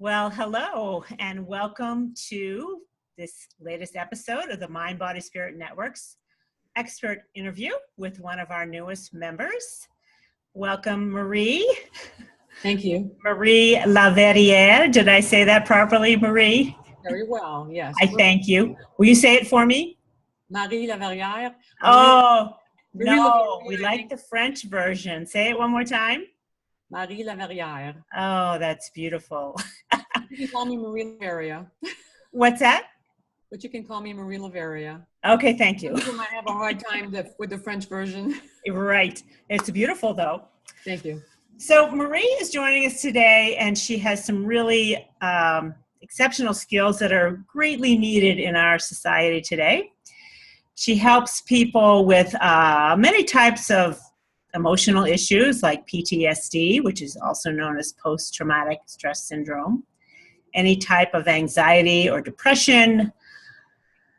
Well, hello, and welcome to this latest episode of the Mind, Body, Spirit Network's expert interview with one of our newest members. Welcome, Marie. Thank you. Marie Laverriere. Did I say that properly, Marie? Very well, yes. I thank you. Will you say it for me? Marie Laverriere. Oh, Marie no, Laverriere. we like the French version. Say it one more time. Marie Laverriere. Oh, that's beautiful. You can call me Marie Laverriere. What's that? But you can call me Marie Laverriere. Okay, thank you. People might have a hard time with the French version. Right. It's beautiful, though. Thank you. So Marie is joining us today, and she has some really exceptional skills that are greatly needed in our society today. She helps people with many types of emotional issues like PTSD, which is also known as post-traumatic stress syndrome, any type of anxiety or depression,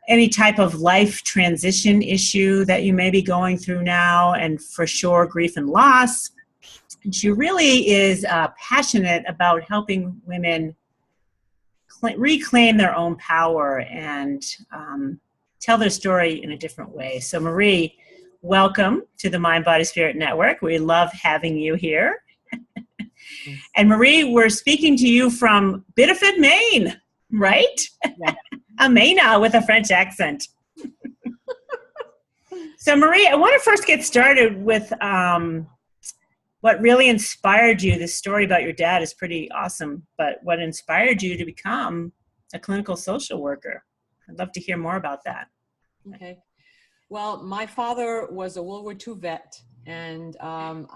any type of life transition issue that you may be going through now, and for sure grief and loss. And she really is passionate about helping women reclaim their own power and tell their story in a different way. So Marie, welcome to the Mind, Body, Spirit Network. We love having you here. And Marie, we're speaking to you from Biddeford, Maine, right? Yeah. A Maina with a French accent. So Marie, I want to first get started with what really inspired you. This story about your dad is pretty awesome, but what inspired you to become a clinical social worker? I'd love to hear more about that. Okay. Well, my father was a World War II vet, and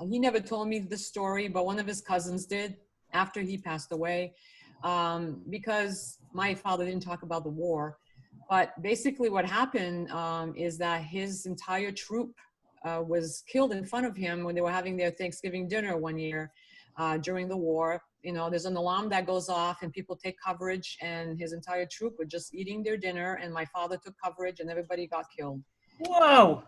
he never told me this story, but one of his cousins did after he passed away, because my father didn't talk about the war. But basically what happened is that his entire troop was killed in front of him when they were having their Thanksgiving dinner one year during the war. You know, there's an alarm that goes off and people take coverage, and his entire troop were just eating their dinner, and my father took coverage and everybody got killed. Whoa.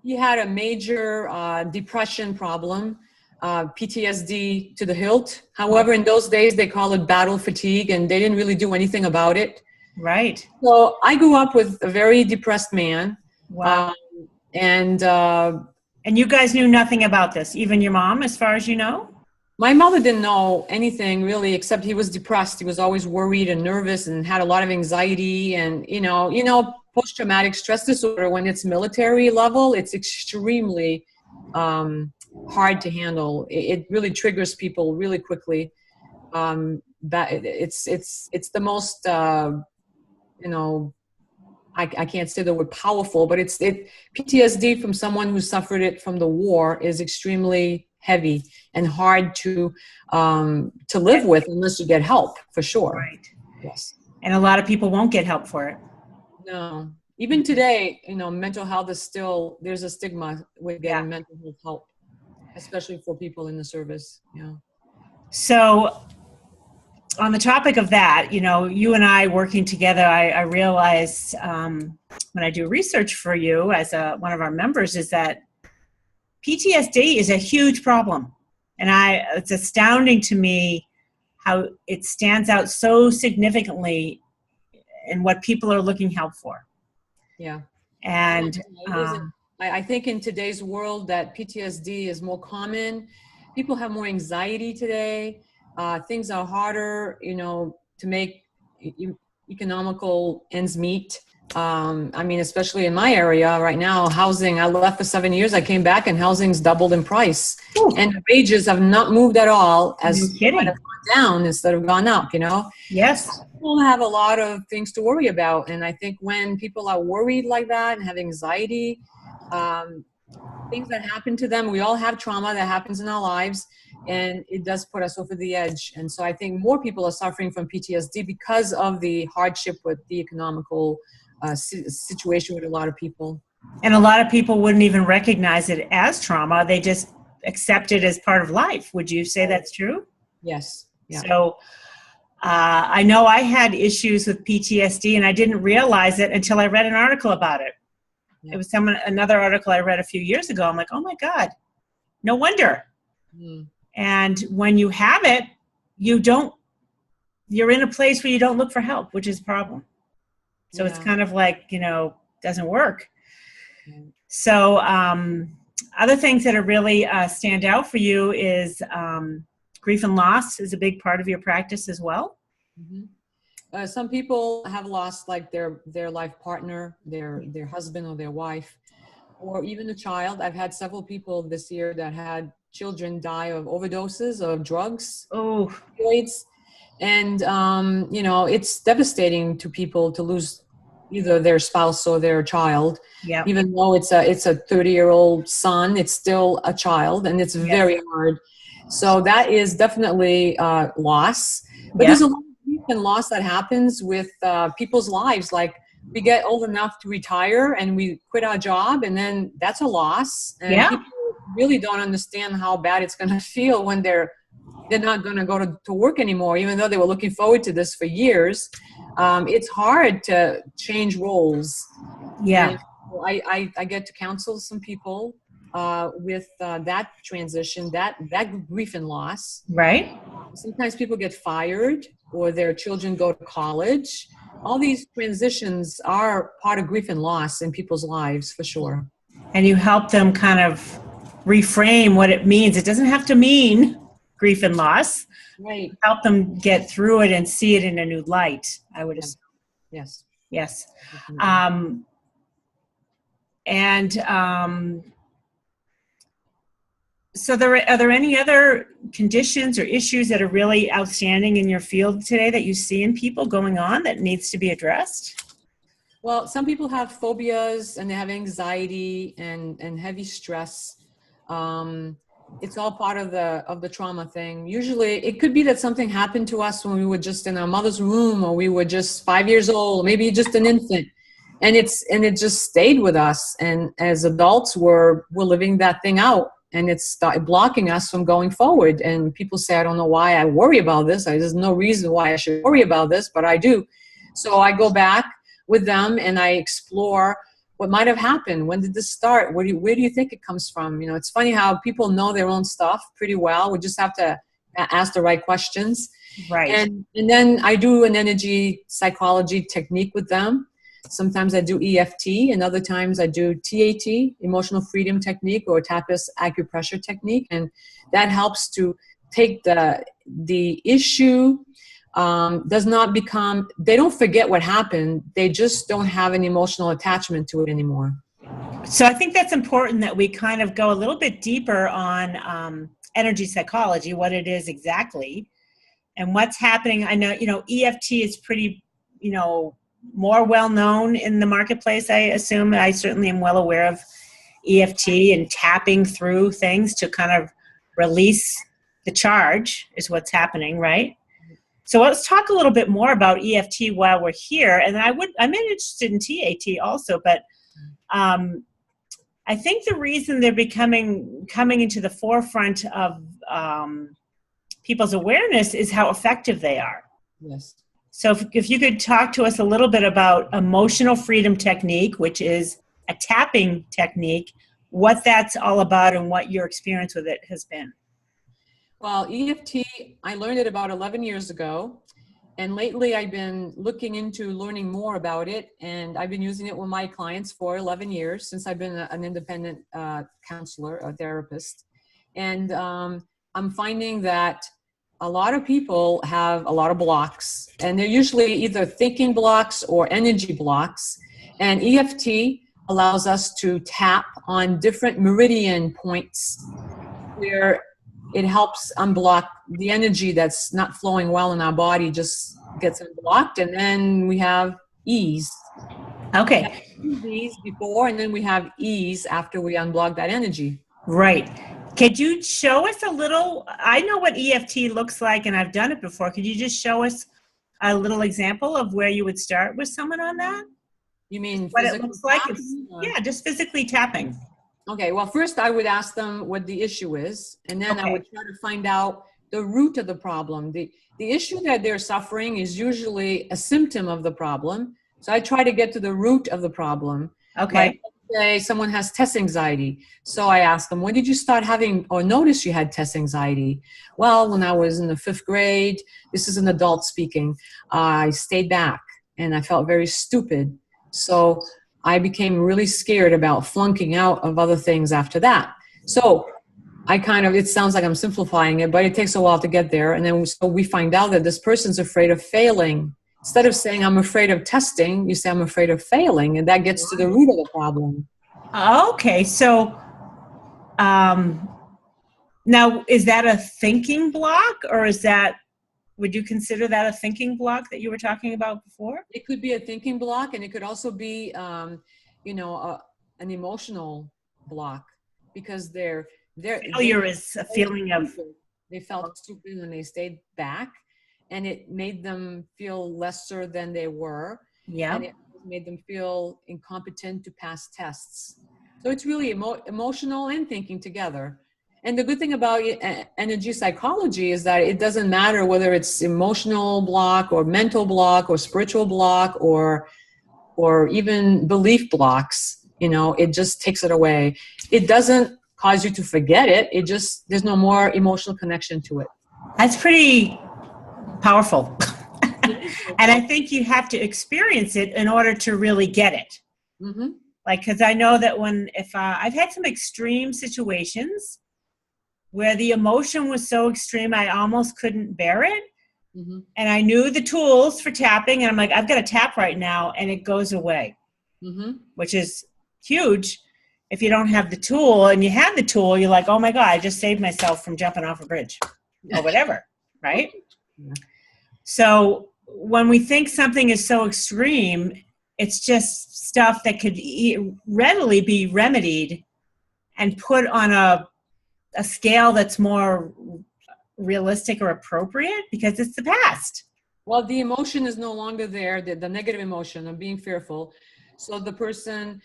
He had a major depression problem, PTSD to the hilt. However, in those days, they call it battle fatigue, and they didn't really do anything about it. Right. So I grew up with a very depressed man. Wow. And you guys knew nothing about this, even your mom, as far as you know? My mother didn't know anything really, except he was depressed. He was always worried and nervous and had a lot of anxiety. And, you know, post-traumatic stress disorder, when it's military level, it's extremely hard to handle. It really triggers people really quickly. It's the most, you know, I can't say the word powerful, but PTSD from someone who suffered it from the war is extremely heavy and hard to live with unless you get help, for sure. Right. Yes. And a lot of people won't get help for it. No. Even today, you know, mental health is still, there's a stigma with getting mental health help, especially for people in the service. Yeah. So on the topic of that, you know, you and I working together, I realized when I do research for you as one of our members is that PTSD is a huge problem. And it's astounding to me how it stands out so significantly in what people are looking help for. Yeah. And I think in today's world that PTSD is more common. People have more anxiety today. Things are harder, you know, to make economical ends meet. I mean, especially in my area right now, housing, I left for 7 years. I came back and housing's doubled in price. Ooh. And the wages have not moved at all, as they have gone down instead of gone up, you know? Yes. People have a lot of things to worry about. And I think when people are worried like that and have anxiety, things that happen to them, we all have trauma that happens in our lives, and it does put us over the edge. And so I think more people are suffering from PTSD because of the hardship with the economical situation with a lot of people. And a lot of people wouldn't even recognize it as trauma. They just accept it as part of life. Would you say that's true? Yes. Yeah. So I know I had issues with PTSD, and I didn't realize it until I read an article about it. Yeah. It was another article I read a few years ago. I'm like, oh my God, no wonder. And when you have it, you don't you're in a place where you don't look for help, which is a problem. So it's Yeah. kind of like, doesn't work. Right. So other things that are really stand out for you is grief and loss is a big part of your practice as well. Mm-hmm. Some people have lost like their life partner, their husband or their wife, or even a child. I've had several people this year that had children die of overdoses of drugs, Oh, opioids. And, it's devastating to people to lose either their spouse or their child. yeah. Even though it's a 30-year-old son, it's still a child, and it's very hard. So that is definitely loss. But there's a lot of grief and loss that happens with people's lives. Like, we get old enough to retire and we quit our job, and then that's a loss. And people really don't understand how bad it's going to feel when they're not going to go to work anymore, even though they were looking forward to this for years. It's hard to change roles. Yeah. And I get to counsel some people with that transition, that grief and loss. Right. Sometimes people get fired or their children go to college. All these transitions are part of grief and loss in people's lives, for sure. And you help them kind of reframe what it means. It doesn't have to mean grief and loss. Right. Help them get through it and see it in a new light, I would assume. Yes. Yes. So are there any other conditions or issues that are really outstanding in your field today that you see in people going on that needs to be addressed? Well, some people have phobias and they have anxiety and heavy stress. It's all part of the trauma thing. Usually it could be that something happened to us when we were just in our mother's womb, or we were just 5 years old, maybe just an infant. And it just stayed with us. And as adults, we're living that thing out, and it started blocking us from going forward. And people say, I don't know why I worry about this. There's no reason why I should worry about this, but I do. So I go back with them and I explore what might have happened. When did this start? Where do you think it comes from? It's funny how people know their own stuff pretty well. We just have to ask the right questions. Right. And then I do an energy psychology technique with them. Sometimes I do EFT, and other times I do TAT, emotional freedom technique, or TAPIS acupressure technique. And that helps to take the issue, does not become, they don't forget what happened. They just don't have an emotional attachment to it anymore. So I think that's important that we kind of go a little bit deeper on energy psychology, what it is exactly, and what's happening. I know, EFT is pretty, more well-known in the marketplace, I assume. I certainly am well aware of EFT and tapping through things to kind of release the charge is what's happening, right? So let's talk a little bit more about EFT while we're here. And I'm interested in TAT also, but I think the reason they're coming into the forefront of people's awareness is how effective they are. Yes. So if you could talk to us a little bit about emotional freedom technique, which is a tapping technique, what that's all about and what your experience with it has been. Well, EFT, I learned it about 11 years ago. And lately I've been looking into learning more about it. And I've been using it with my clients for 11 years since I've been an independent counselor, a therapist. And I'm finding that a lot of people have a lot of blocks, and they're usually either thinking blocks or energy blocks. And EFT allows us to tap on different meridian points where it helps unblock the energy that's not flowing well in our body, just gets unblocked. And then we have ease. Okay. We have ease before, and then we have ease after we unblock that energy. Right. Could you show us a little? I know what EFT looks like, and I've done it before. Could you just show us a little example of where you would start with someone on that? You mean what it looks like? Yeah, just physically tapping. Okay. Well, first I would ask them what the issue is, and then I would try to find out the root of the problem. The issue that they're suffering is usually a symptom of the problem. So I try to get to the root of the problem. Okay. say someone has test anxiety. So I asked them, when did you start having or notice you had test anxiety? Well, when I was in the 5th grade, this is an adult speaking, I stayed back and I felt very stupid. So I became really scared about flunking out of other things after that. So I kind of, it sounds like I'm simplifying it, but it takes a while to get there. And then so we find out that this person's afraid of failing. Instead of saying I'm afraid of testing, you say I'm afraid of failing, and that gets to the root of the problem. Okay, so now is that a thinking block, or is that, would you consider that a thinking block that you were talking about before? It could be a thinking block, and it could also be, you know, an emotional block, because Failure is a feeling of, they felt stupid when they stayed back, and it made them feel lesser than they were. yeah. And it made them feel incompetent to pass tests. So it's really emotional and thinking together. And the good thing about energy psychology is that it doesn't matter whether it's emotional block or mental block or spiritual block or even belief blocks. You know, it just takes it away. It doesn't cause you to forget it. It just, there's no more emotional connection to it. That's pretty powerful. And I think you have to experience it in order to really get it. Mm-hmm. Like, because I know that I've had some extreme situations where the emotion was so extreme I almost couldn't bear it. Mm-hmm. And I knew the tools for tapping, and I'm like, I've got to tap right now, and it goes away, mm-hmm. which is huge. If you don't have the tool, and you have the tool, you're like, oh my God, I just saved myself from jumping off a bridge or whatever, right? Yeah. So when we think something is so extreme, it's just stuff that could readily be remedied and put on a scale that's more realistic or appropriate, because it's the past. Well, the emotion is no longer there, the negative emotion of being fearful. So the person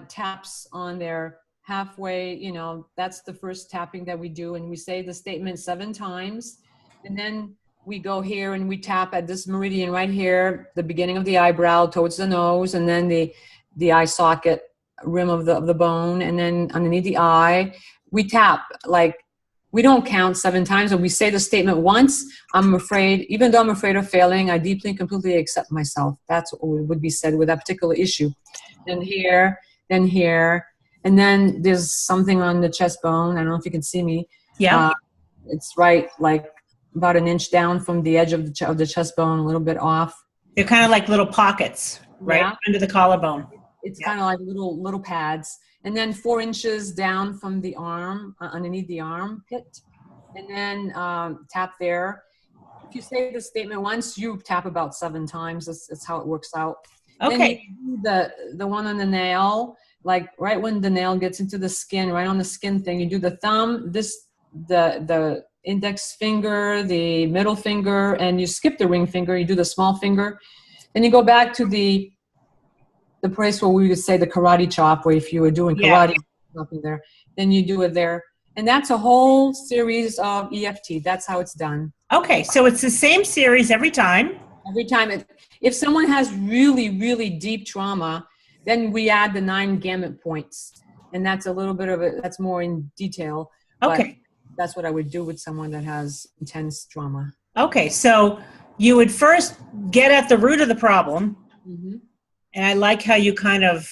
taps on their halfway, you know, that's the first tapping that we do. And we say the statement 7 times. And then we go here and we tap at this meridian right here, the beginning of the eyebrow towards the nose, and then the eye socket rim of the bone, and then underneath the eye. We tap, like, we don't count 7 times, but we say the statement once. I'm afraid, even though I'm afraid of failing, I deeply and completely accept myself. That's what would be said with that particular issue. Then here, and then there's something on the chest bone. I don't know if you can see me. Yeah. It's right, like about an inch down from the edge of the chest bone, a little bit off. They're kind of like little pockets, right? Yeah. Under the collarbone. It's kind of like little pads. And then 4 inches down from the arm, underneath the armpit. And then tap there. If you say the statement once, you tap about 7 times. That's how it works out. Okay. Then you do the one on the nail, like right when the nail gets into the skin, right on the skin thing, you do the thumb, the index finger, the middle finger, and you skip the ring finger. You do the small finger. Then you go back to the place where we would say the karate chop, where if you were doing karate, nothing there, then you do it there. And that's a whole series of EFT. That's how it's done. Okay, so it's the same series every time. Every time. If someone has really, really deep trauma, then we add the 9 gamut points. And that's a little bit of it. That's more in detail. Okay. That's what I would do with someone that has intense trauma. Okay, so you would first get at the root of the problem. Mm-hmm. And I like how you kind of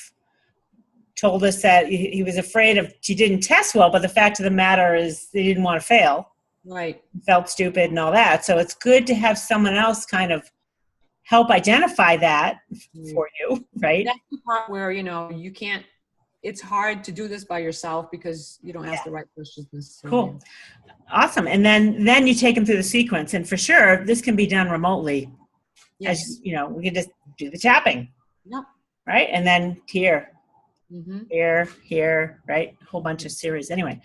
told us that he was afraid he didn't test well, but the fact of the matter is he didn't want to fail. Right. Felt stupid and all that. So it's good to have someone else kind of help identify that for you, right? That's the part where, you know, you can't, it's hard to do this by yourself because you don't ask the right questions. Cool. Awesome. And then you take them through the sequence. And for sure, this can be done remotely. Yes. As you know, we can just do the tapping. Yep. Right? And then here, mm-hmm. here, right? A whole bunch of series. Anyway,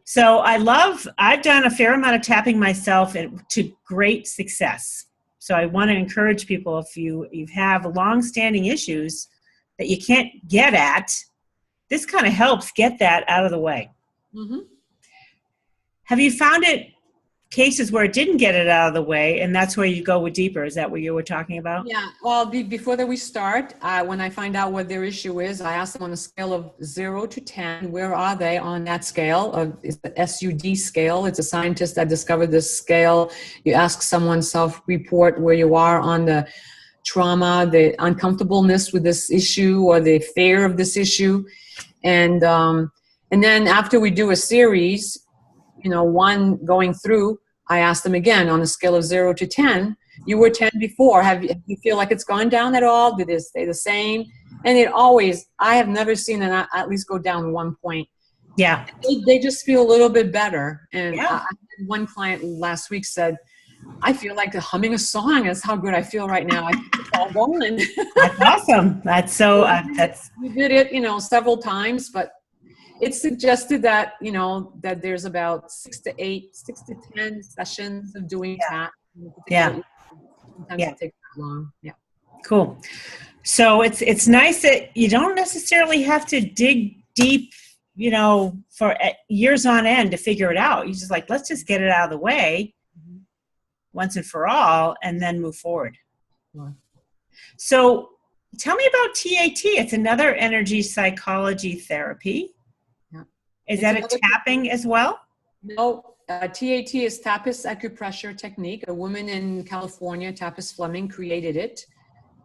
so I've done a fair amount of tapping myself to great success. So I want to encourage people, if you have long-standing issues that you can't get at, this kind of helps get that out of the way. Mm-hmm. Have you found it cases where it didn't get it out of the way, and that's where you go with deeper. Is that what you were talking about? Yeah. Well, before that we start, when I find out what their issue is, I ask them on a scale of 0 to 10, where are they on that scale? It's the SUD scale. It's a scientist that discovered this scale. You ask someone self-report where you are on the trauma, the uncomfortableness with this issue, or the fear of this issue. And then after we do a series, one going through, I ask them again on a scale of 0 to 10, you were 10 before. You feel like it's gone down at all? Did it stay the same? And I have never seen it at least go down 1 point. Yeah. They just feel a little bit better. And yeah. One client last week said, I feel like humming a song. That's how good I feel right now. I think it's all going. That's awesome. That's so, we did it, several times, but it suggested that, that there's about 6 to 10 sessions of doing that. Yeah. Sometimes it takes that long. Yeah. Cool. So it's nice that you don't necessarily have to dig deep, for years on end to figure it out. You just let's just get it out of the way once and for all, and then move forward. Yeah. So tell me about TAT. It's another energy psychology therapy. Yeah. Is that a tapping as well? No, TAT is Tappist acupressure technique. A woman in California, Tappist Fleming, created it.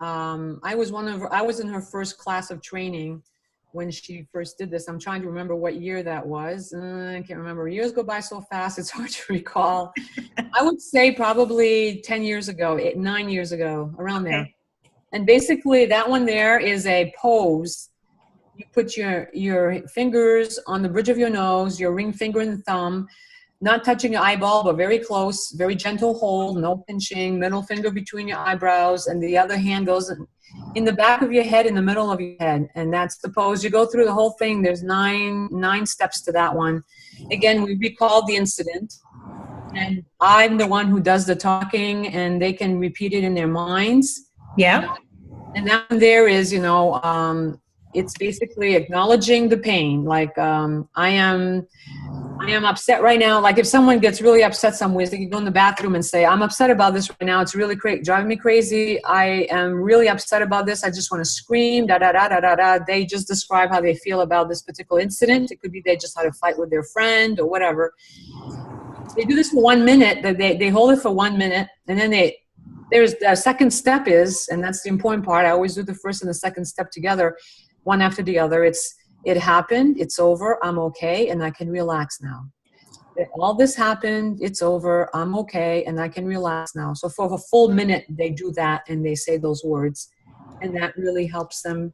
I was in her first class of training when she first did this. I'm trying to remember what year that was. I can't remember. Years go by so fast, it's hard to recall. I would say probably 10 years ago, 9 years ago, around there. And basically that one there is a pose. You put your fingers on the bridge of your nose, your ring finger and thumb, not touching your eyeball, but very close, very gentle hold, no pinching, middle finger between your eyebrows, and the other hand goes in the back of your head, in the middle of your head. And that's the pose. You go through the whole thing. There's nine steps to that one. Again, we recall the incident, and I'm the one who does the talking, and they can repeat it in their minds. Yeah. And that one there is, it's basically acknowledging the pain. I am upset right now. Like if someone gets really upset somewhere, they can go in the bathroom and say, I'm upset about this right now. It's really driving me crazy. I am really upset about this. I just want to scream, da, da, da, da, da, da. They just describe how they feel about this particular incident. It could be they just had a fight with their friend or whatever. They do this for 1 minute. They hold it for 1 minute. And then there's the second step is, and that's the important part. I always do the first and the second step together, one after the other. It happened, it's over, I'm okay, and I can relax now. All this happened, it's over, I'm okay, and I can relax now. So for a full minute, they do that and they say those words, and that really helps them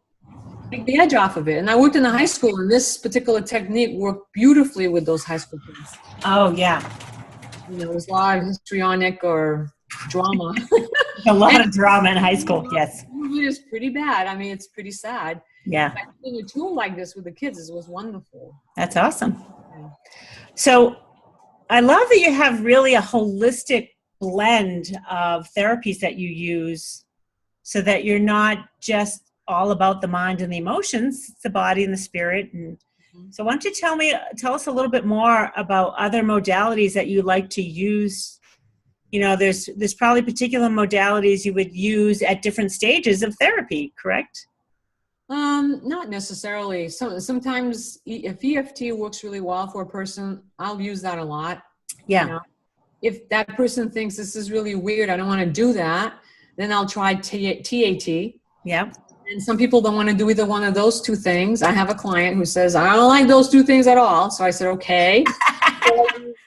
take the edge off of it. And I worked in a high school, and this particular technique worked beautifully with those high school kids. Oh, yeah. There's a lot of histrionic or drama. A lot of drama in high school, yes. It is pretty bad. I mean, it's pretty sad. Yeah. Doing a tool like this with the kids was wonderful. That's awesome. Yeah. So I love that you have really a holistic blend of therapies that you use so that you're not just all about the mind and the emotions, it's the body and the spirit. And so why don't you tell us a little bit more about other modalities that you like to use? There's probably particular modalities you would use at different stages of therapy, correct? Not necessarily. Sometimes if EFT works really well for a person, I'll use that a lot. Yeah. If that person thinks this is really weird, I don't want to do that, then I'll try TAT. Yeah. And some people don't want to do either one of those two things. I have a client who says, I don't like those two things at all. So I said, okay.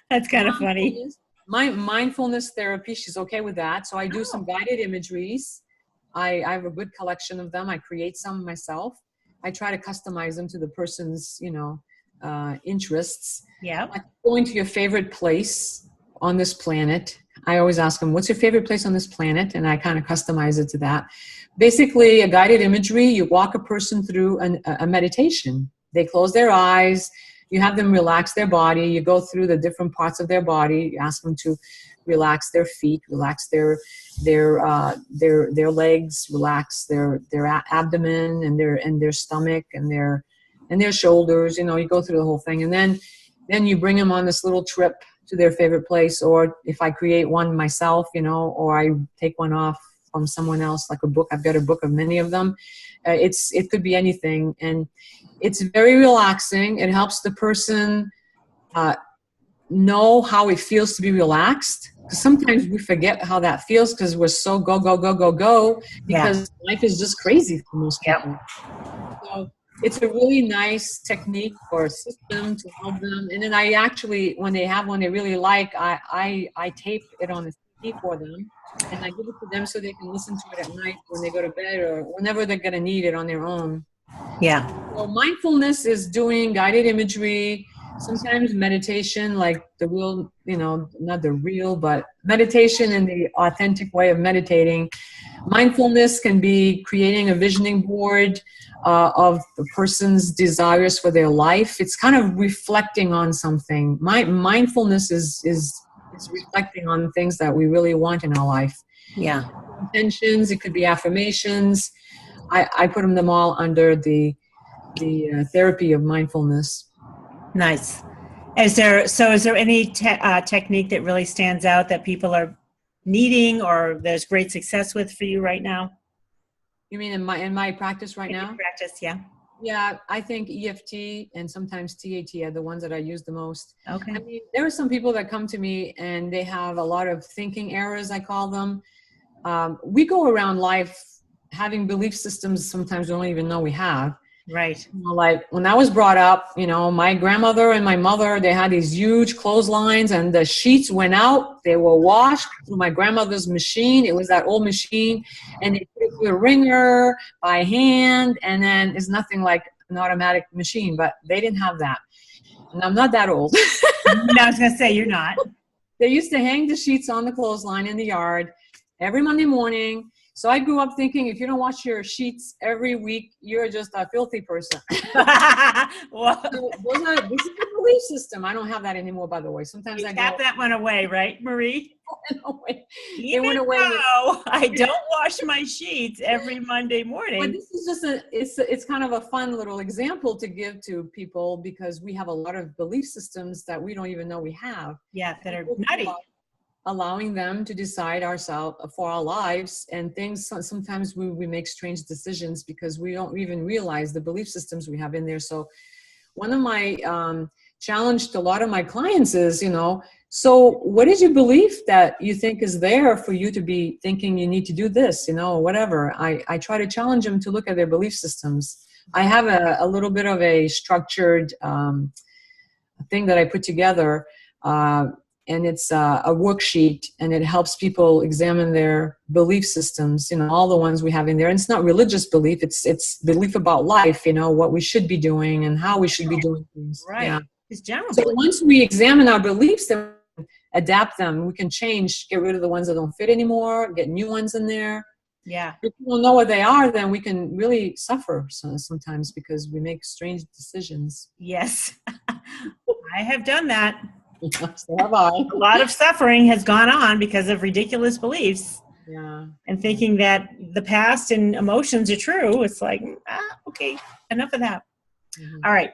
That's kind of funny. My mindfulness therapy, she's okay with that. So I do some guided imageries. I have a good collection of them. I create some myself. I try to customize them to the person's, interests. Yeah. Like going to your favorite place on this planet. I always ask them, what's your favorite place on this planet? And I kind of customize it to that. Basically, a guided imagery, you walk a person through a meditation. They close their eyes. You have them relax their body. You go through the different parts of their body. You ask them to relax their feet, relax their legs, relax their abdomen and their stomach and their shoulders. You go through the whole thing, and then you bring them on this little trip to their favorite place, or if I create one myself, you know, or I take one off from someone else, like a book. I've got a book of many of them. It could be anything, and it's very relaxing. It helps the person know how it feels to be relaxed. Because sometimes we forget how that feels because we're so go, go, go, go, go, because life is just crazy for most people. So it's a really nice technique or a system to help them. And then I actually, when they have one they really like, I tape it on the CD for them, and I give it to them so they can listen to it at night when they go to bed or whenever they're going to need it on their own. Yeah. So mindfulness is doing guided imagery, sometimes meditation, like the real, you know, not the real, but meditation in the authentic way of meditating. Mindfulness can be creating a visioning board of the person's desires for their life. It's kind of reflecting on something. Mindfulness is reflecting on things that we really want in our life. Yeah. Intentions, it could be affirmations. I put them all under the therapy of mindfulness. Nice. Is there any technique that really stands out that people are needing or there's great success with for you right now? You mean in my practice right now? Practice, yeah. Yeah, I think EFT and sometimes TAT are the ones that I use the most. Okay. I mean, there are some people that come to me and they have a lot of thinking errors, I call them. We go around life having belief systems sometimes we don't even know we have. Right. You know, like when I was brought up, you know, my grandmother and my mother, they had these huge clotheslines and the sheets went out. They were washed through my grandmother's machine. It was that old machine, and they put it through a wringer by hand, and then it's nothing like an automatic machine, but they didn't have that. And I'm not that old. No, I was going to say, you're not. They used to hang the sheets on the clothesline in the yard every Monday morning. So I grew up thinking, if you don't wash your sheets every week, you're just a filthy person. Well, This is the belief system. I don't have that anymore, by the way. Sometimes I tap that one away, right, Marie? It went away. No, I don't wash my sheets every Monday morning. But this is just it's kind of a fun little example to give to people, because we have a lot of belief systems that we don't even know we have. Yeah, that are nutty. Allowing them to decide ourselves for our lives, and things sometimes we make strange decisions because we don't even realize the belief systems we have in there. So one of my challenge to a lot of my clients is, you know, so what is your belief that you think is there for you to be thinking you need to do this, you know, whatever. I try to challenge them to look at their belief systems. I have a little bit of a structured thing that I put together, and it's a worksheet, and it helps people examine their belief systems, you know, all the ones we have in there. And it's not religious belief, it's belief about life, you know, what we should be doing and how we should be doing things. Right. Yeah. It's general. So once we examine our beliefs, then adapt them. We can change, get rid of the ones that don't fit anymore, get new ones in there. Yeah. If we don't know what they are, then we can really suffer sometimes because we make strange decisions. Yes. I have done that. So have I. A lot of suffering has gone on because of ridiculous beliefs. Yeah. And thinking that the past and emotions are true. It's like, okay, enough of that. Mm-hmm. All right.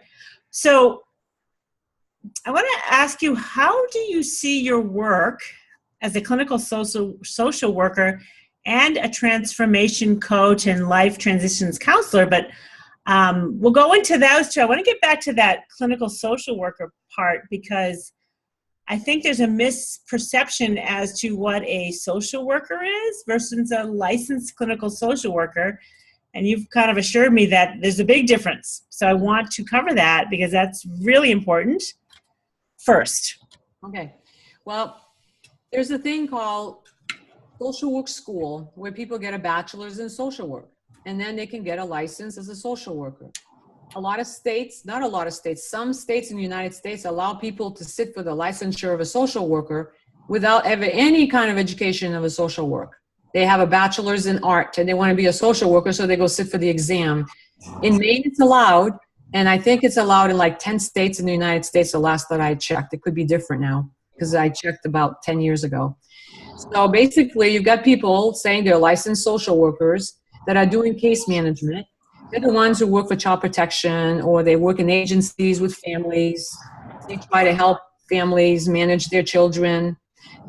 So I want to ask you, how do you see your work as a clinical social worker and a transformation coach and life transitions counselor? But we'll go into those two. I want to get back to that clinical social worker part, because I think there's a misperception as to what a social worker is versus a licensed clinical social worker. And you've kind of assured me that there's a big difference. So I want to cover that because that's really important first. Okay. Well, there's a thing called social work school where people get a bachelor's in social work, and then they can get a license as a social worker. A lot of states, not a lot of states, some states in the United States allow people to sit for the licensure of a social worker without ever any kind of education of a social work. They have a bachelor's in art and they want to be a social worker, so they go sit for the exam. In Maine, it's allowed, and I think it's allowed in like 10 states in the United States, the last that I checked. It could be different now because I checked about 10 years ago. So basically, you've got people saying they're licensed social workers that are doing case management. They're the ones who work for child protection, or they work in agencies with families. They try to help families manage their children,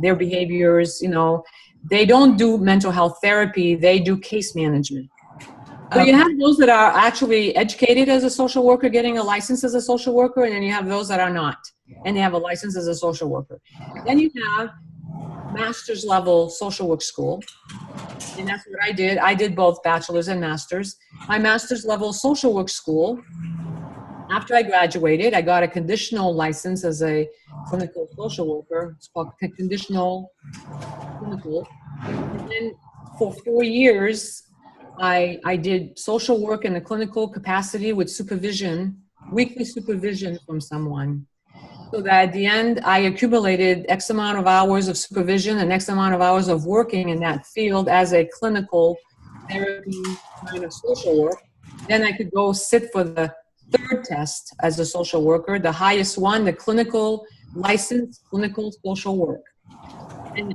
their behaviors, you know. They don't do mental health therapy, they do case management. So you have those that are actually educated as a social worker, getting a license as a social worker, and then you have those that are not, and they have a license as a social worker. Then you have master's level social work school, and that's what I did. I did both bachelor's and master's. My master's level social work school, after I graduated, I got a conditional license as a clinical social worker. It's called conditional clinical. And then for 4 years, I did social work in a clinical capacity with supervision, weekly supervision from someone. So that at the end, I accumulated X amount of hours of supervision and X amount of hours of working in that field as a clinical therapy kind of social work. Then I could go sit for the third test as a social worker, the highest one, the clinical licensed clinical social work. And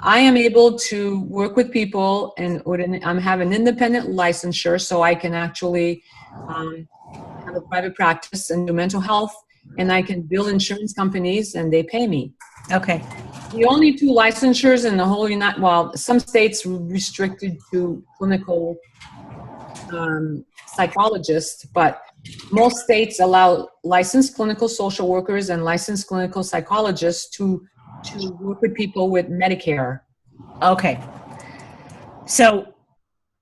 I am able to work with people, and I have an independent licensure, so I can actually have a private practice and do mental health, and I can bill insurance companies, and they pay me. Okay. The only two licensures in the whole some states restricted to clinical psychologists, but most states allow licensed clinical social workers and licensed clinical psychologists to work with people with Medicare. Okay. So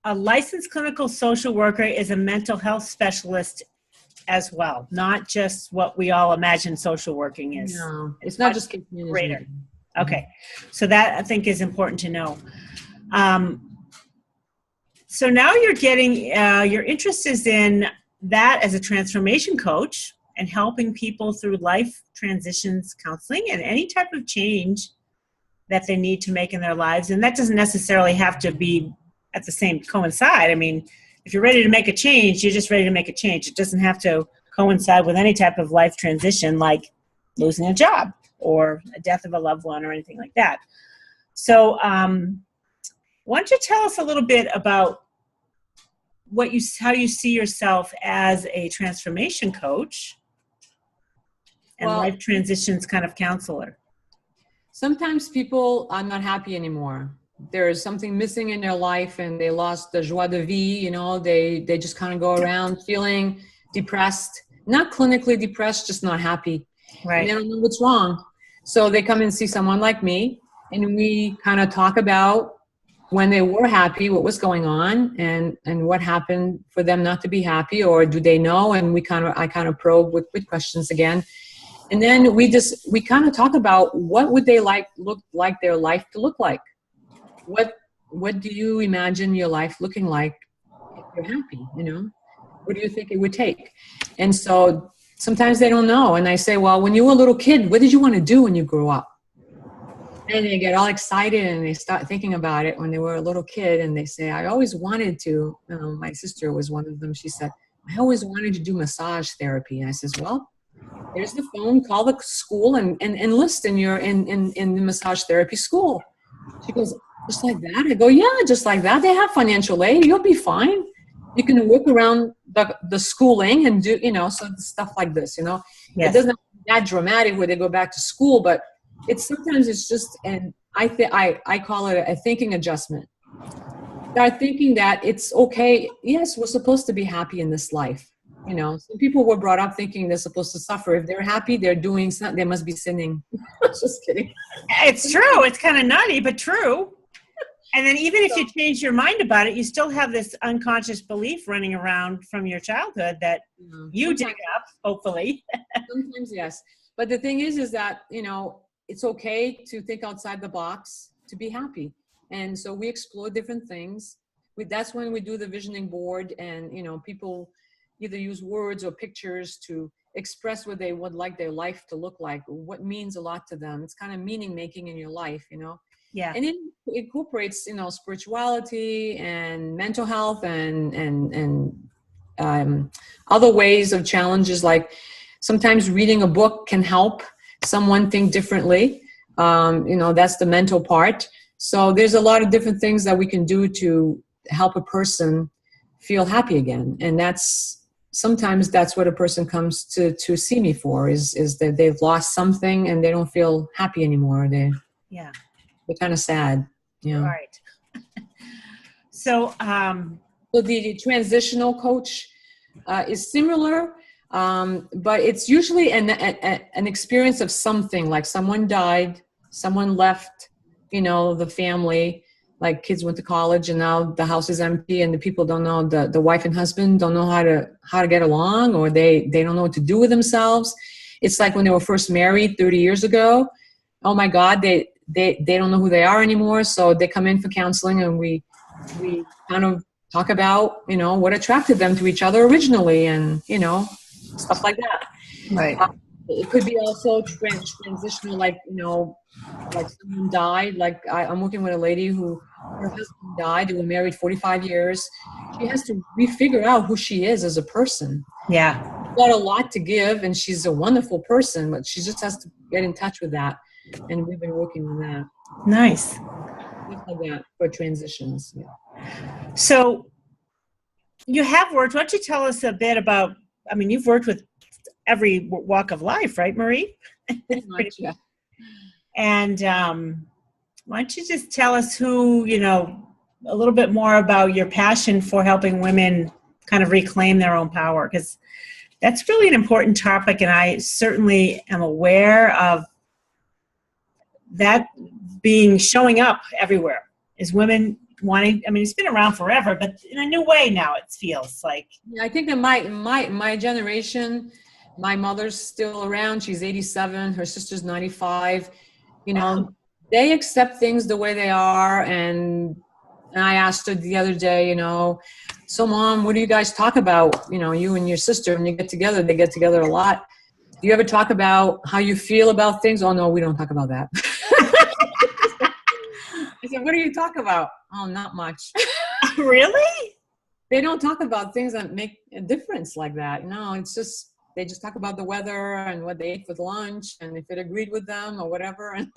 a licensed clinical social worker is a mental health specialist as well, not just what we all imagine social working is. No, it's not just case management. Okay. So that I think is important to know. So now you're getting, your interest is in that as a transformation coach and helping people through life transitions counseling and any type of change that they need to make in their lives. And that doesn't necessarily have to be at the same coincide. I mean, if you're ready to make a change, you're just ready to make a change. It doesn't have to coincide with any type of life transition like losing a job or a death of a loved one or anything like that. So why don't you tell us a little bit about how you see yourself as a transformation coach and life transitions kind of counselor? Sometimes people are not happy anymore. There is something missing in their life and they lost the joie de vivre, they just kind of go around feeling depressed, not clinically depressed, just not happy. Right. And they don't know what's wrong. So they come and see someone like me, and we kind of talk about when they were happy, what was going on, and what happened for them not to be happy, or do they know? And I kind of probe with questions again. And then we kind of talk about what would they look like their life to look like? What do you imagine your life looking like if you're happy? What do you think it would take? And so sometimes they don't know. And I say, well, when you were a little kid, what did you want to do when you grew up? And they get all excited and they start thinking about it when they were a little kid. And they say, I always wanted to, my sister was one of them. She said, I always wanted to do massage therapy. And I says, well, there's the phone, call the school and enlist in the massage therapy school. She goes, just like that? I go, yeah, just like that. They have financial aid. You'll be fine. You can work around the schooling and do, so stuff like this, Yes. It doesn't have to be that dramatic where they go back to school, but sometimes it's just, and I call it a thinking adjustment. Start thinking that it's okay. Yes, we're supposed to be happy in this life. Some people were brought up thinking they're supposed to suffer. If they're happy, they're doing something. They must be sinning. Just kidding. It's true. It's kind of nutty, but true. And then even if you change your mind about it, you still have this unconscious belief running around from your childhood that you dig up, hopefully. Sometimes, yes. But the thing is that, it's okay to think outside the box to be happy. And so we explore different things. That's when we do the visioning board, and, people either use words or pictures to express what they would like their life to look like, what means a lot to them. It's kind of meaning making in your life, Yeah. And it incorporates, spirituality and mental health and other ways of challenges. Like sometimes reading a book can help someone think differently. That's the mental part. So there's a lot of different things that we can do to help a person feel happy again. And that's sometimes that's what a person comes to see me for, is that they've lost something and they don't feel happy anymore. They're kind of sad. Yeah. Right. So, so the transitional coach is similar, but it's usually an experience of something, like someone died, someone left, the family, like kids went to college and now the house is empty and the people don't know, the wife and husband don't know how to get along, or they don't know what to do with themselves. It's like when they were first married 30 years ago. Oh my God, they don't know who they are anymore. So they come in for counseling and we kind of talk about, what attracted them to each other originally and, stuff like that. right. It could be also transitional, like someone died. Like I'm working with a lady who, her husband died. They were married 45 years. She has to refigure out who she is as a person. Yeah. She's got a lot to give and she's a wonderful person, but she just has to get in touch with that. And we've been working on that. Nice. Stuff like that for transitions. Yeah. So you have worked, why don't you tell us a bit about, you've worked with every walk of life, right, Marie? Pretty much, yeah. And why don't you just tell us who, a little bit more about your passion for helping women kind of reclaim their own power, because that's really an important topic, and I certainly am aware of that showing up everywhere, is women wanting, it's been around forever, but in a new way now, it feels like. Yeah, I think that my generation, my mother's still around. She's 87. Her sister's 95. Wow. They accept things the way they are. And I asked her the other day, so Mom, what do you guys talk about? You and your sister, when you get together, they get together a lot. Do you ever talk about how you feel about things? Oh, no, we don't talk about that. I said, what do you talk about? Oh, not much. Really? They don't talk about things that make a difference like that. No, it's just, they just talk about the weather and what they ate for lunch and if it agreed with them or whatever. And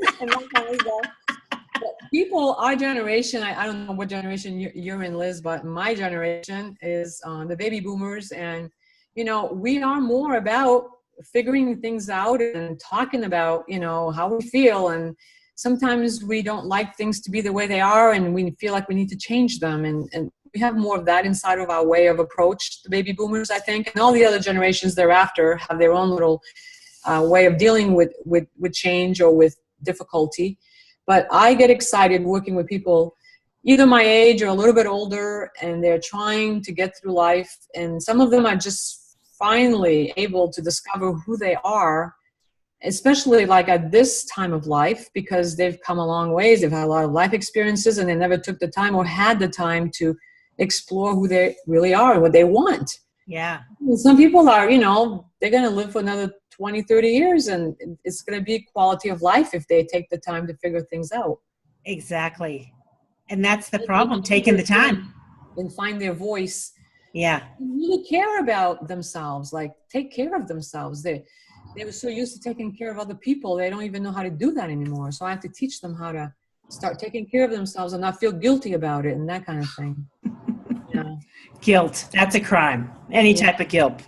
that kind of stuff. But people, our generation, I don't know what generation you're in, Liz, but my generation is the baby boomers. And, we are more about figuring things out and talking about, how we feel. And sometimes we don't like things to be the way they are and we feel like we need to change them. And we have more of that inside of our way of approach, the baby boomers, I think. And all the other generations thereafter have their own little way of dealing with change or with difficulty. But I get excited working with people either my age or a little bit older, and they're trying to get through life. And some of them are just finally able to discover who they are, especially like at this time of life, because they've come a long ways. They've had a lot of life experiences and they never took the time or had the time to explore who they really are and what they want. Yeah. Some people are, they're going to live for another 20, 30 years, and it's going to be quality of life if they take the time to figure things out. Exactly. And that's the problem, taking the time. And find their voice. Yeah. Really care about themselves, like take care of themselves. They were so used to taking care of other people, they don't even know how to do that anymore. So I have to teach them how to start taking care of themselves and not feel guilty about it and that kind of thing. Yeah. Guilt, that's a crime. Any type of guilt.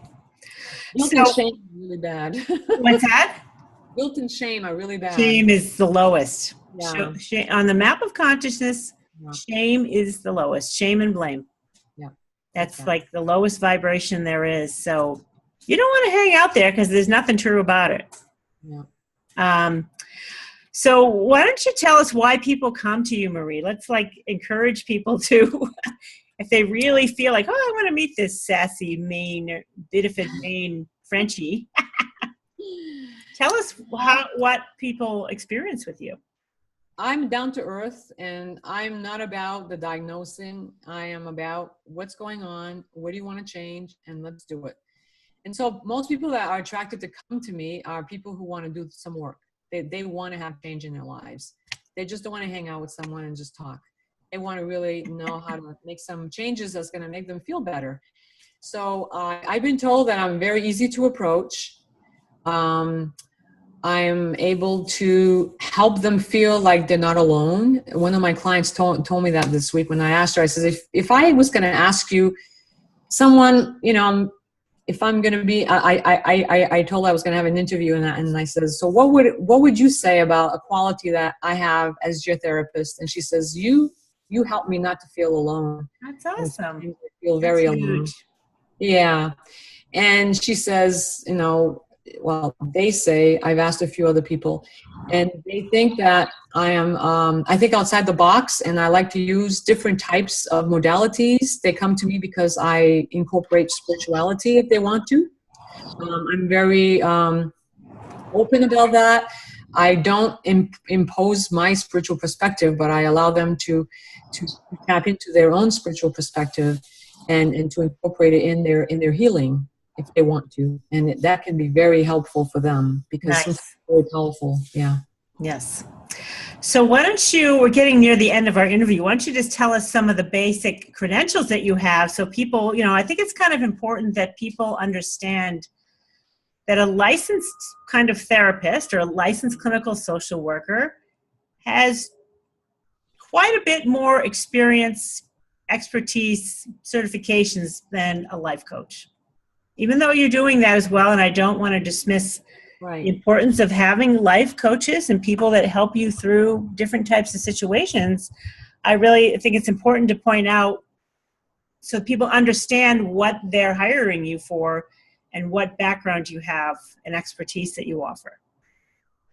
Guilt and shame are really bad. What's that? Guilt and shame are really bad. Shame is the lowest. Yeah. On the map of consciousness, shame is the lowest. Shame and blame. Yeah. That's like the lowest vibration there is. So you don't want to hang out there because there's nothing true about it. Yeah. So why don't you tell us why people come to you, Marie? Let's encourage people to, if they really feel like, oh, I want to meet this sassy, mean, Biddeford, Frenchie. Tell us what people experience with you. I'm down to earth, and I'm not about the diagnosing. I am about what's going on, what do you want to change, and let's do it. And so most people that are attracted to come to me are people who want to do some work. They want to have change in their lives. They just don't want to hang out with someone and just talk. They want to really know how to make some changes that's going to make them feel better. So I've been told that I'm very easy to approach. I'm able to help them feel like they're not alone. One of my clients told me that this week when I asked her, I said, if I was going to ask you someone, you know, if I'm going to be, I told her I was going to have an interview, and I said, so what would you say about a quality that I have as your therapist? And she says, you help me not to feel alone. That's awesome. I feel very That's alone. huge. Yeah. And she says, you know, well, they say, I've asked a few other people, and they think that I am, I think outside the box, and I like to use different types of modalities. They come to me because I incorporate spirituality if they want to. I'm very open about that. I don't impose my spiritual perspective, but I allow them to tap into their own spiritual perspective and to incorporate it in their healing if they want to. And that can be very helpful for them because sometimes it's very powerful. Yeah. Yes. So why don't you, we're getting near the end of our interview, why don't you just tell us some of the basic credentials that you have so people, you know, I think it's kind of important that people understand that a licensed kind of therapist or a licensed clinical social worker has quite a bit more experience, expertise, certifications than a life coach. Even though you're doing that as well, and I don't want to dismiss the importance of having life coaches and people that help you through different types of situations, I really think it's important to point out so people understand what they're hiring you for and what background you have and expertise that you offer.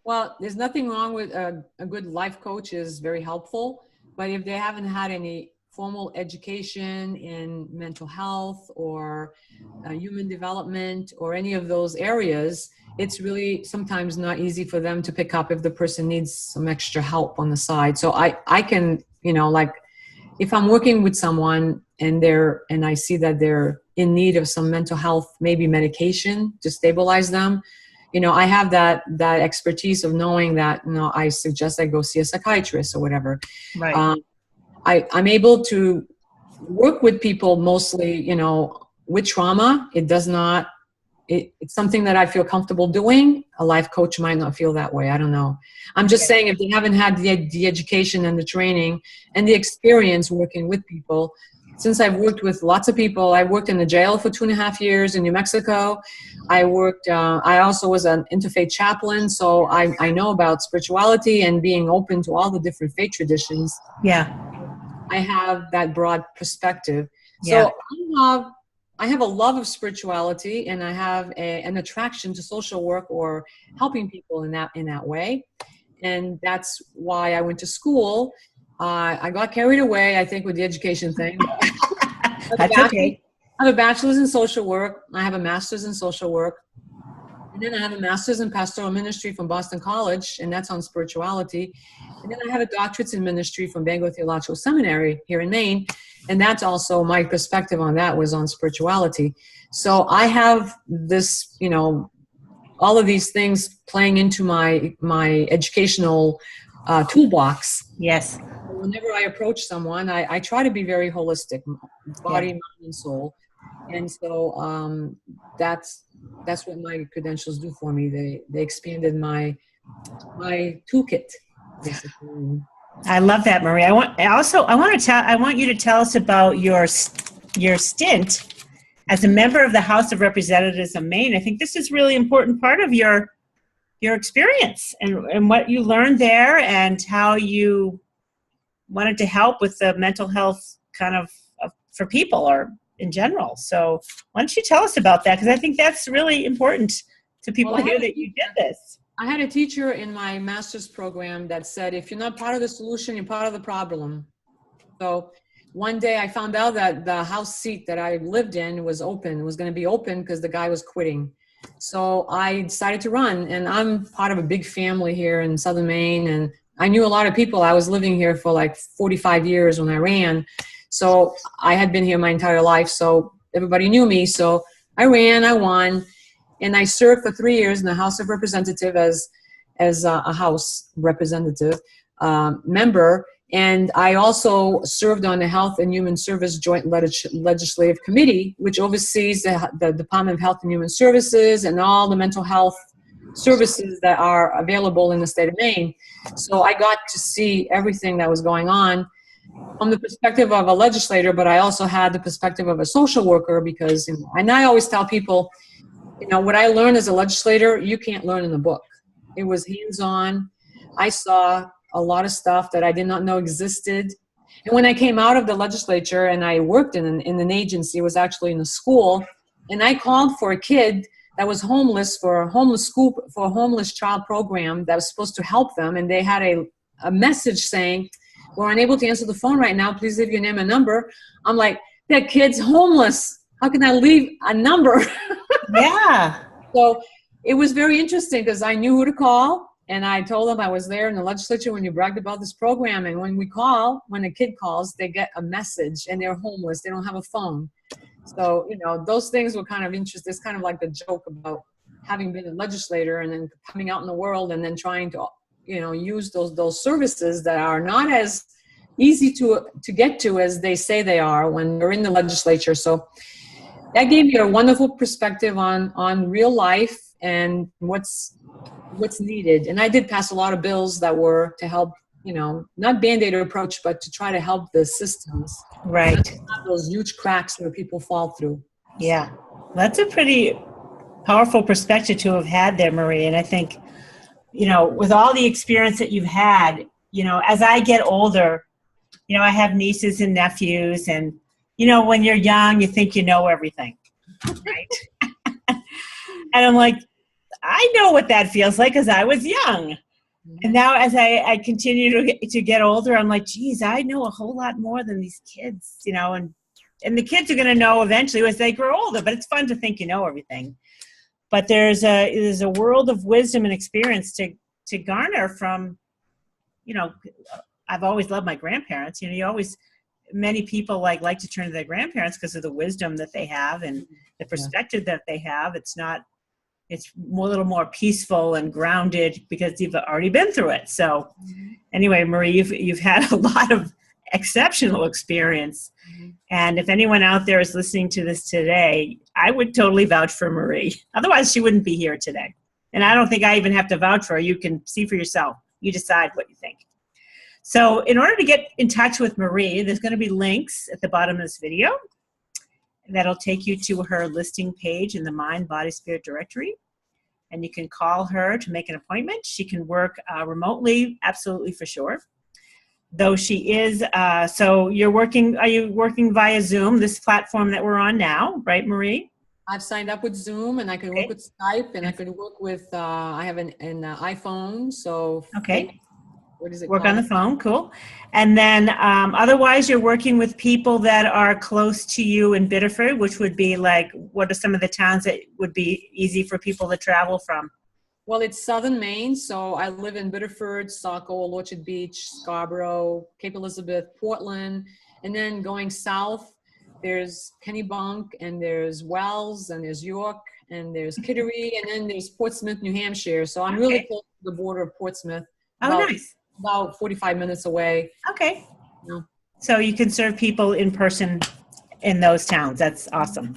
Well, there's nothing wrong with a good life coach is very helpful, but if they haven't had any formal education in mental health or human development or any of those areas, it's really sometimes not easy for them to pick up if the person needs some extra help on the side. So I can, you know, like if I'm working with someone and I see that they're in need of some mental health, maybe medication to stabilize them, you know, I have that expertise of knowing that, you know, I suggest I go see a psychiatrist or whatever. Right. I'm able to work with people mostly, you know, with trauma. It does not, it's something that I feel comfortable doing. A life coach might not feel that way. I don't know. I'm just saying if they haven't had the education and the training and the experience working with people, since I've worked with lots of people, I worked in the jail for 2.5 years in New Mexico. I also was an interfaith chaplain, so I know about spirituality and being open to all the different faith traditions. Yeah. I have that broad perspective. Yeah. So I have a love of spirituality, and I have an attraction to social work or helping people in that way. And that's why I went to school. I got carried away, I think, with the education thing. That's okay. I have a bachelor's in social work. I have a master's in social work. And then I have a master's in pastoral ministry from Boston College, and that's on spirituality. And then I have a doctorate in ministry from Bangor Theological Seminary here in Maine. And that's also my perspective on that was on spirituality. So I have this, you know, all of these things playing into my educational toolbox. Yes. Whenever I approach someone, I try to be very holistic, body, mind, and soul. And so that's what my credentials do for me. They expanded my toolkit, basically. I love that, Marie. I want you to tell us about your stint as a member of the House of Representatives of Maine. I think this is really important part of your experience and what you learned there and how you wanted to help with the mental health kind of for people or in general. So why don't you tell us about that? Because I think that's really important to people here that you did this. I had a teacher in my master's program that said, if you're not part of the solution, you're part of the problem. So one day I found out that the house seat that I lived in was going to be open because the guy was quitting. So I decided to run, and I'm part of a big family here in Southern Maine, and I knew a lot of people. I was living here for like 45 years when I ran. So I had been here my entire life, so everybody knew me. So I ran, I won, and I served for 3 years in the House of Representatives as a House representative member. And I also served on the Health and Human Service Joint Legislative Committee, which oversees the Department of Health and Human Services and all the mental health services that are available in the state of Maine. So I got to see everything that was going on. from the perspective of a legislator, but I also had the perspective of a social worker because, and I always tell people, what I learned as a legislator, you can't learn in the book. It was hands-on. I saw a lot of stuff that I did not know existed. And when I came out of the legislature and I worked in an agency, it was actually in a school, and I called for a kid that was homeless for a homeless school, for a homeless child program that was supposed to help them. And they had a message saying, "We're unable to answer the phone right now. Please leave your name and number." I'm like, that kid's homeless. How can I leave a number? Yeah. So it was very interesting because I knew who to call, and I told them I was there in the legislature when you bragged about this program. And when a kid calls, they get a message, and they're homeless. They don't have a phone. So, those things were kind of interesting. It's kind of like the joke about having been a legislator and then coming out in the world and then trying to, use those services that are not as easy to get to as they say they are when you're in the legislature. So that gave me a wonderful perspective on real life and what's needed. And I did pass a lot of bills that were to help, not Band-Aid approach, but to try to help the systems. Right. Not those huge cracks where people fall through. Yeah. That's a pretty powerful perspective to have had there, Marie. And I think, with all the experience that you've had, as I get older, I have nieces and nephews, and, when you're young, you think you know everything, right? And I'm like, I know what that feels like because I was young. And now as I continue to get older, I'm like, geez, I know a whole lot more than these kids, and the kids are going to know eventually as they grow older, but it's fun to think you know everything. But there's a world of wisdom and experience to garner from, I've always loved my grandparents. Many people like to turn to their grandparents because of the wisdom that they have and the perspective that they have. It's a little more peaceful and grounded because you've already been through it. So anyway, Marie, you've had a lot of exceptional experience. And if anyone out there is listening to this today, I would totally vouch for Marie. Otherwise, she wouldn't be here today. And I don't think I even have to vouch for her. You can see for yourself. You decide what you think. So in order to get in touch with Marie, there's going to be links at the bottom of this video that'll take you to her listing page in the Mind, Body, Spirit directory. And you can call her to make an appointment. She can work remotely, absolutely for sure. Though she is, are you working via Zoom, this platform that we're on now, right, Marie? I've signed up with Zoom, and I can work with Skype, and I can work with, I have an iPhone, so. Okay. What is it Work called? on the phone, cool. And then otherwise you're working with people that are close to you in Biddeford, which would be like, what are some of the towns that would be easy for people to travel from? Well, it's southern Maine, so I live in Biddeford, Saco, Orchard Beach, Scarborough, Cape Elizabeth, Portland, and then going south, there's Kennebunk, and there's Wells, and there's York, and there's Kittery, and then there's Portsmouth, New Hampshire. So I'm really close to the border of Portsmouth. Nice. About 45 minutes away. Okay. Yeah. So you can serve people in person in those towns. That's awesome.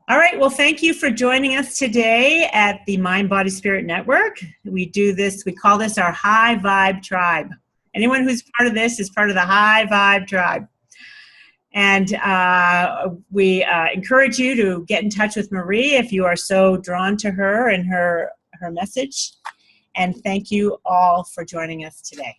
All right. Well, thank you for joining us today at the Mind, Body, Spirit Network. We call this our High Vibe Tribe. Anyone who's part of this is part of the High Vibe Tribe. And we encourage you to get in touch with Marie if you are so drawn to her and her message. And thank you all for joining us today.